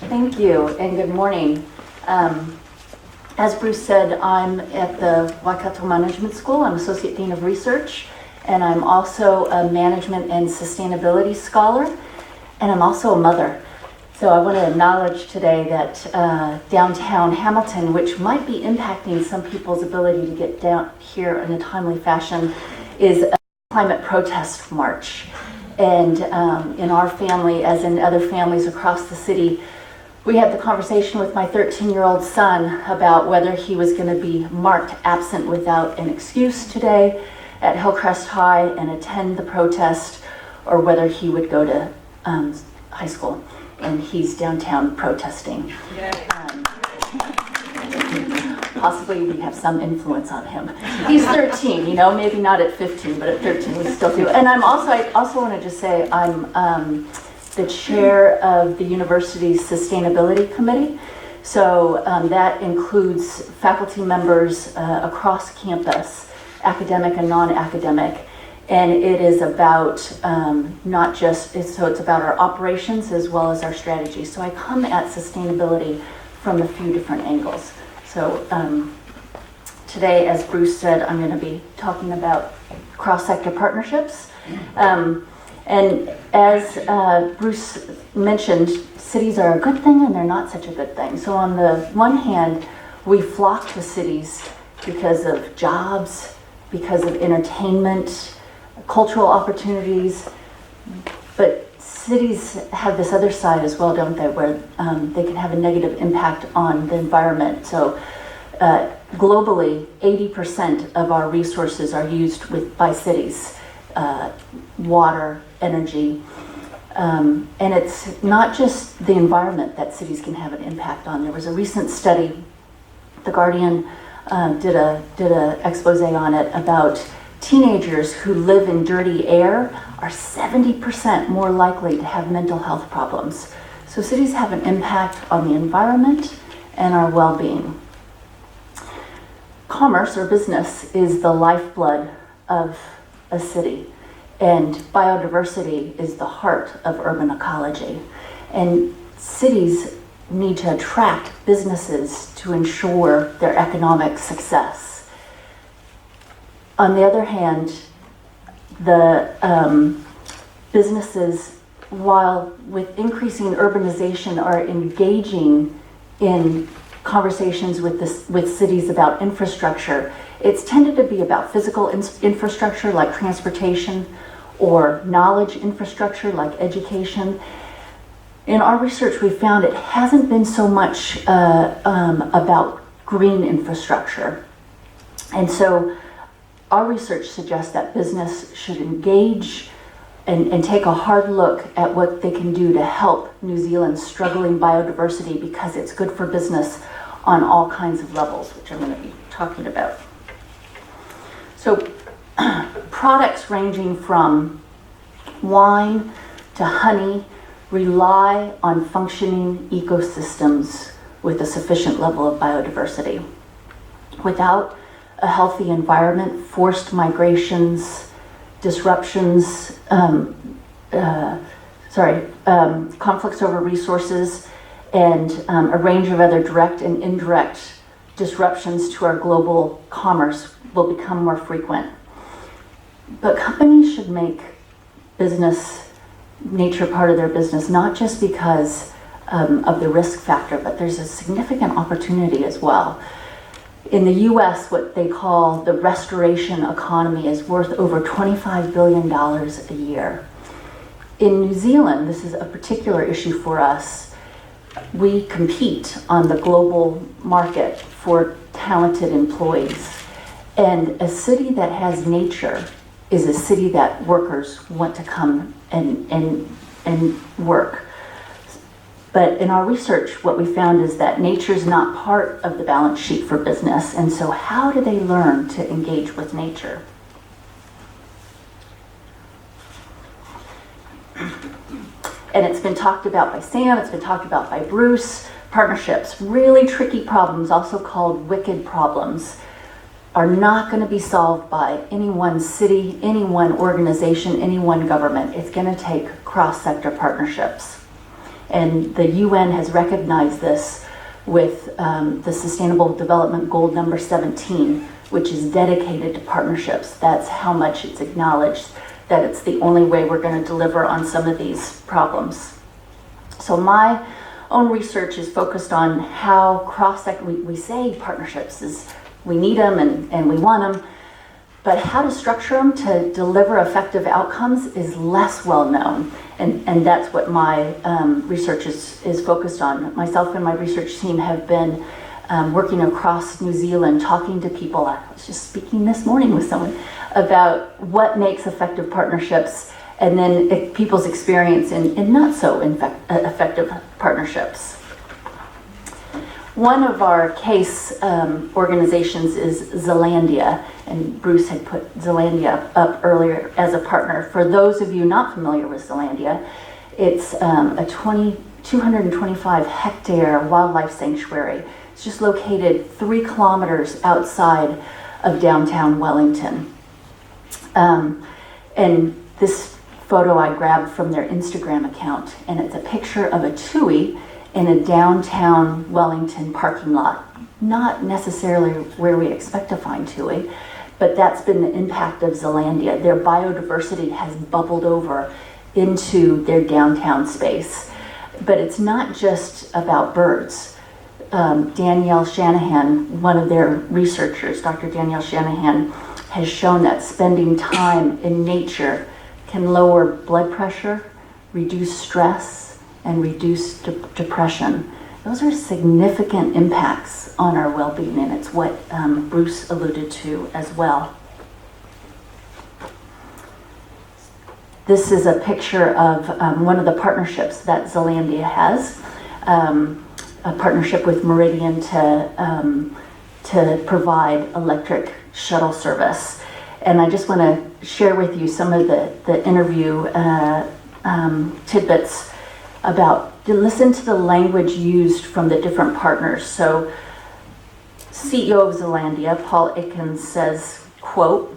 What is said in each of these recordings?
Thank you and good morning. As Bruce said, I'm at the Waikato Management School. I'm Associate Dean of Research, and I'm also a Management and Sustainability Scholar, and I'm also a mother. So I want to acknowledge today that downtown Hamilton, which might be impacting some people's ability to get down here in a timely fashion, is a climate protest march. And in our family, as in other families across the city, we had the conversation with my 13-year-old son about whether he was going to be marked absent without an excuse today at Hillcrest High and attend the protest, or whether he would go to high school. And he's downtown protesting. Possibly we have some influence on him. He's 13, you know, maybe not at 15, but at 13 we still do. And I also want to just say I'm the chair of the university's sustainability committee. So that includes faculty members across campus, academic and non-academic. And it is about not just, so it's about our operations as well as our strategy. So I come at sustainability from a few different angles. So today, as Bruce said, I'm going to be talking about cross-sector partnerships. And as Bruce mentioned, cities are a good thing and they're not such a good thing. So on the one hand, we flock to cities because of jobs, because of entertainment, cultural opportunities, but cities have this other side as well, don't they, where they can have a negative impact on the environment. So globally, 80% of our resources are used by cities, water, energy, and it's not just the environment that cities can have an impact on. There was a recent study, The Guardian did a expose on it, about teenagers who live in dirty air are 70% more likely to have mental health problems. So cities have an impact on the environment and our well-being. Commerce or business is the lifeblood of a city, and biodiversity is the heart of urban ecology. And cities need to attract businesses to ensure their economic success. On the other hand, the businesses, while with increasing urbanization, are engaging in conversations with cities about infrastructure. It's tended to be about physical infrastructure like transportation, or knowledge infrastructure like education. In our research, we found it hasn't been so much about green infrastructure. And so our research suggests that business should engage and take a hard look at what they can do to help New Zealand's struggling biodiversity, because it's good for business on all kinds of levels, which I'm going to be talking about. So products ranging from wine to honey rely on functioning ecosystems with a sufficient level of biodiversity. Without a healthy environment, forced migrations, disruptions, conflicts over resources, and a range of other direct and indirect disruptions to our global commerce will become more frequent. But companies should make nature part of their business, not just because of the risk factor, but there's a significant opportunity as well. In the US, what they call the restoration economy is worth over $25 billion a year. In New Zealand, this is a particular issue for us. We compete on the global market for talented employees. And a city that has nature is a city that workers want to come and work. But in our research, what we found is that nature is not part of the balance sheet for business. And so how do they learn to engage with nature? And it's been talked about by Sam, it's been talked about by Bruce. Partnerships, really tricky problems, also called wicked problems. are not going to be solved by any one city, any one organization, any one government. It's going to take cross-sector partnerships. And the UN has recognized this with the Sustainable Development Goal number 17, which is dedicated to partnerships. That's how much it's acknowledged that it's the only way we're going to deliver on some of these problems. So my own research is focused on how cross-sector, we say partnerships is, we need them and we want them, but how to structure them to deliver effective outcomes is less well known. And that's what my research is focused on. Myself and my research team have been working across New Zealand, talking to people. I was just speaking this morning with someone about what makes effective partnerships, and then people's experience in not so effective partnerships. One of our case organizations is Zealandia, and Bruce had put Zealandia up earlier as a partner. For those of you not familiar with Zealandia, it's a 225 hectare wildlife sanctuary. It's just located 3 kilometers outside of downtown Wellington. And this photo I grabbed from their Instagram account, and it's a picture of a tui in a downtown Wellington parking lot. Not necessarily where we expect to find tui, but that's been the impact of Zealandia. Their biodiversity has bubbled over into their downtown space. But it's not just about birds. Danielle Shanahan, one of their researchers, Dr. Danielle Shanahan, has shown that spending time in nature can lower blood pressure, reduce stress, and reduce depression. Those are significant impacts on our well-being, and it's what Bruce alluded to as well. This is a picture of one of the partnerships that Zealandia has, a partnership with Meridian to provide electric shuttle service. And I just want to share with you some of the interview tidbits about, to listen to the language used from the different partners. So CEO of Zealandia, Paul Ikens, says, quote,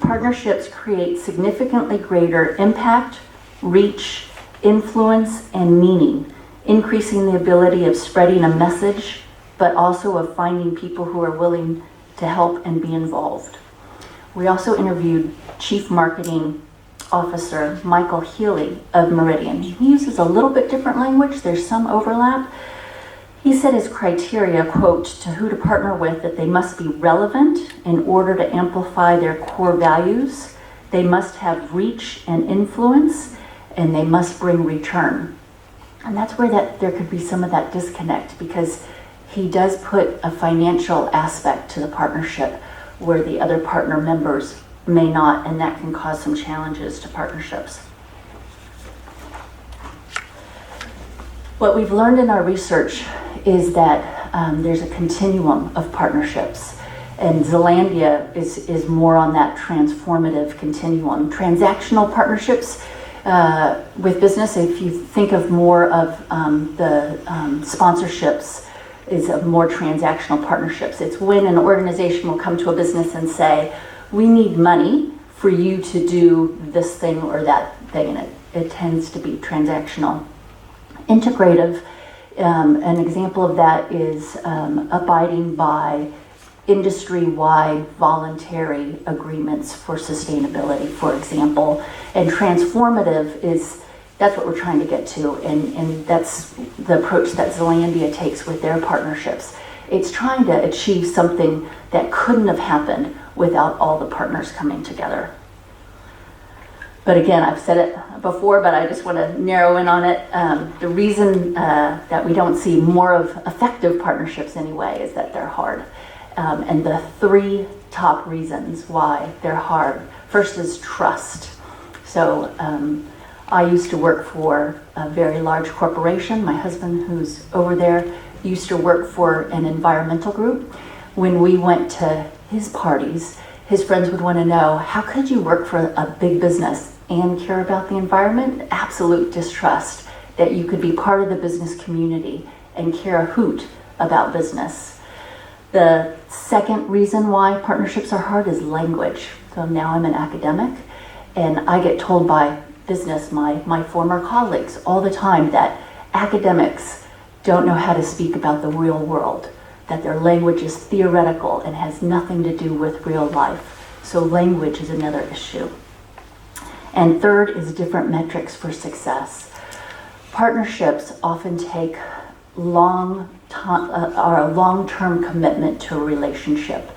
"Partnerships create significantly greater impact, reach, influence, and meaning, increasing the ability of spreading a message, but also of finding people who are willing to help and be involved." We also interviewed Chief Marketing Officer Michael Healy of Meridian. He uses a little bit different language. There's some overlap. He said his criteria, quote, to who to partner with, that they must be relevant in order to amplify their core values, they must have reach and influence, and they must bring return. And that's where there could be some of that disconnect, because he does put a financial aspect to the partnership where the other partner members may not, and that can cause some challenges to partnerships. What we've learned in our research is that there's a continuum of partnerships, and Zealandia is more on that transformative continuum. Transactional partnerships with business, if you think of more of the sponsorships, is of more transactional partnerships. It's when an organization will come to a business and say, we need money for you to do this thing or that thing, and it tends to be transactional. Integrative, an example of that is abiding by industry-wide voluntary agreements for sustainability, for example. And transformative that's what we're trying to get to, and that's the approach that Zealandia takes with their partnerships. It's trying to achieve something that couldn't have happened without all the partners coming together. But again, I've said it before, but I just want to narrow in on it. The reason that we don't see more of effective partnerships anyway is that they're hard. And the 3 top reasons why they're hard. First is trust. So I used to work for a very large corporation. My husband, who's over there, used to work for an environmental group. When we went to his parties, his friends would want to know, how could you work for a big business and care about the environment? Absolute distrust that you could be part of the business community and care a hoot about business. The second reason why partnerships are hard is language. So now I'm an academic, and I get told by business, my former colleagues all the time, that academics don't know how to speak about the real world, that their language is theoretical and has nothing to do with real life. So language is another issue. And third is different metrics for success. Partnerships often take a long-term commitment to a relationship.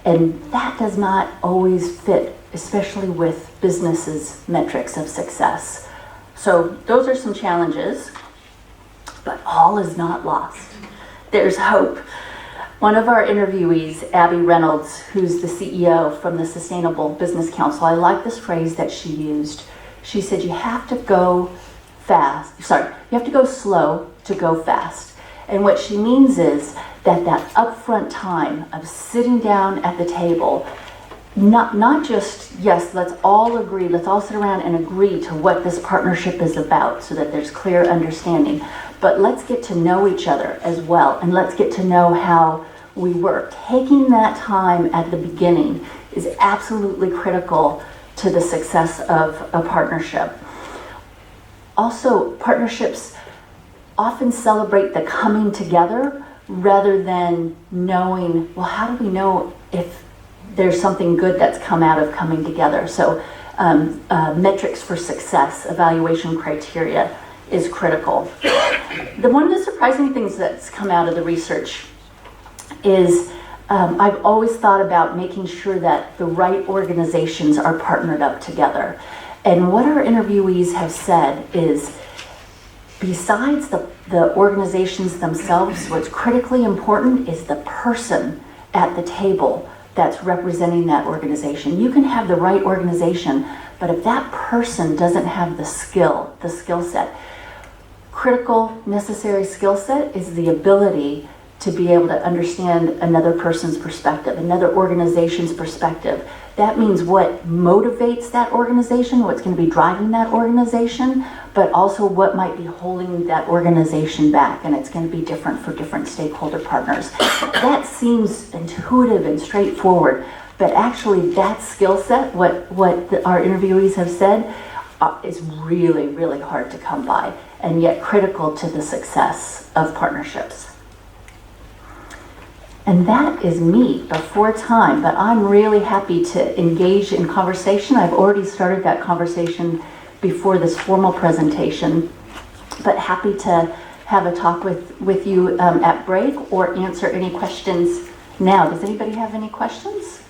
And that does not always fit, especially with businesses' metrics of success. So those are some challenges, but all is not lost. There's hope. One of our interviewees, Abby Reynolds, who's the CEO from the Sustainable Business Council, I like this phrase that she used. She said, you have to go slow to go fast. And what she means is that upfront time of sitting down at the table, not just, yes, let's all agree, let's all sit around and agree to what this partnership is about so that there's clear understanding, but let's get to know each other as well, and let's get to know how we work. Taking that time at the beginning is absolutely critical to the success of a partnership. Also, partnerships often celebrate the coming together rather than knowing, well, how do we know if there's something good that's come out of coming together? So metrics for success, evaluation criteria is critical. One of the surprising things that's come out of the research is I've always thought about making sure that the right organizations are partnered up together. And what our interviewees have said is, besides the organizations themselves, what's critically important is the person at the table that's representing that organization. You can have the right organization, but if that person doesn't have the skill set, critical necessary skill set is the ability to be able to understand another person's perspective, another organization's perspective. That means what motivates that organization, what's going to be driving that organization, but also what might be holding that organization back, and it's going to be different for different stakeholder partners. That seems intuitive and straightforward, but actually that skill set, what our interviewees have said, is really, really hard to come by, and yet critical to the success of partnerships. And that is me before time, but I'm really happy to engage in conversation. I've already started that conversation before this formal presentation, but happy to have a talk with you at break or answer any questions now. Does anybody have any questions?